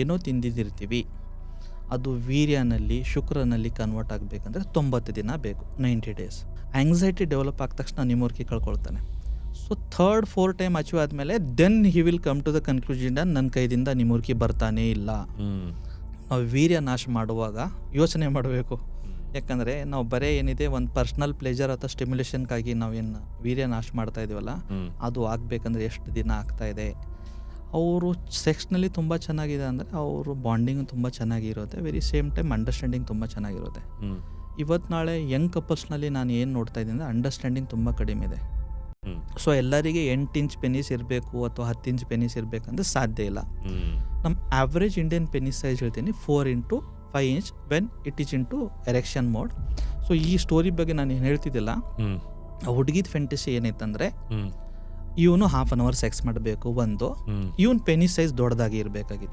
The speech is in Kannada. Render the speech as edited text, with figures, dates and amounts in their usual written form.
ಏನೋ ತಿಂದಿದ್ದಿರ್ತೀವಿ, ಅದು ವೀರ್ಯನಲ್ಲಿ ಶುಕ್ರನಲ್ಲಿ ಕನ್ವರ್ಟ್ ಆಗಬೇಕಂದ್ರೆ 90 ದಿನ ಬೇಕು, 90 ಡೇಸ್. ಆಂಗ್ಸೈಟಿ ಡೆವಲಪ್ ಆದ ತಕ್ಷಣ ನಿಮೋರ್ಕಿ ಕಳ್ಕೊಳ್ತಾನೆ. So 3rd 4th time achieve ಆದಮೇಲೆ then he will come to the conclusion ನನ್ನ ಕೈದಿಂದ ನಿಮೋರ್ಕಿ ಬರ್ತಾನೇ ಇಲ್ಲ. ನಾವು ವೀರ್ಯ ನಾಶ ಮಾಡುವಾಗ ಯೋಚನೆ ಮಾಡಬೇಕು. ಯಾಕಂದರೆ ನಾವು ಬರೀ ಏನಿದೆ ಒಂದು ಪರ್ಸ್ನಲ್ ಪ್ಲೇಜರ್ ಅಥವಾ ಸ್ಟಿಮ್ಯುಲೇಷನ್ಗಾಗಿ ನಾವೇನು ವೀರ್ಯ ನಾಶ ಮಾಡ್ತಾ ಇದೀವಲ್ಲ, ಅದು ಆಗಬೇಕಂದ್ರೆ ಎಷ್ಟು ದಿನ ಆಗ್ತಾಯಿದೆ. ಅವರು ಸೆಕ್ಸ್ನಲ್ಲಿ ತುಂಬ ಚೆನ್ನಾಗಿದೆ ಅಂದರೆ ಅವರು ಬಾಂಡಿಂಗ್ ತುಂಬ ಚೆನ್ನಾಗಿರುತ್ತೆ, ವೆರಿ ಸೇಮ್ ಟೈಮ್ ಅಂಡರ್ಸ್ಟ್ಯಾಂಡಿಂಗ್ ತುಂಬ ಚೆನ್ನಾಗಿರುತ್ತೆ. ಇವತ್ತು ನಾಳೆ ಯಂಗ್ ಕಪಲ್ಸ್ನಲ್ಲಿ ನಾನು ಏನು ನೋಡ್ತಾ ಇದ್ದೀನಿ ಅಂದರೆ ಅಂಡರ್ಸ್ಟ್ಯಾಂಡಿಂಗ್ ತುಂಬ ಕಡಿಮೆ ಇದೆ. ಸೊ ಎಲ್ಲರಿಗೆ 8 ಇಂಚ್ ಪೆನಿಸ್ ಇರಬೇಕು ಅಥವಾ 10 ಇಂಚ್ ಪೆನಿಸ್ ಇರಬೇಕಂದ್ರೆ ಸಾಧ್ಯ ಇಲ್ಲ. ನಮ್ಮ ಆವ್ರೇಜ್ ಇಂಡಿಯನ್ ಪೆನಿಸ್ ಸೈಜ್ ಹೇಳ್ತೀನಿ 4 into 5 inch when it is into erection mode. So ಈ ಸ್ಟೋರಿ ಬಗ್ಗೆ ನಾನು ಏನು ಹೇಳ್ತಿದ್ದಿಲ್ಲ, ಹುಡುಗಿದ ಫೆಂಟಸಿ ಏನೈತಂದರೆ ಇವನು 1/2 hour ಸೆಕ್ಸ್ ಮಾಡಬೇಕು, ಇವನ್ ಪೆನಿಸ್ ಸೈಜ್ ದೊಡ್ಡದಾಗಿ ಇರಬೇಕಾಗಿತ್ತು.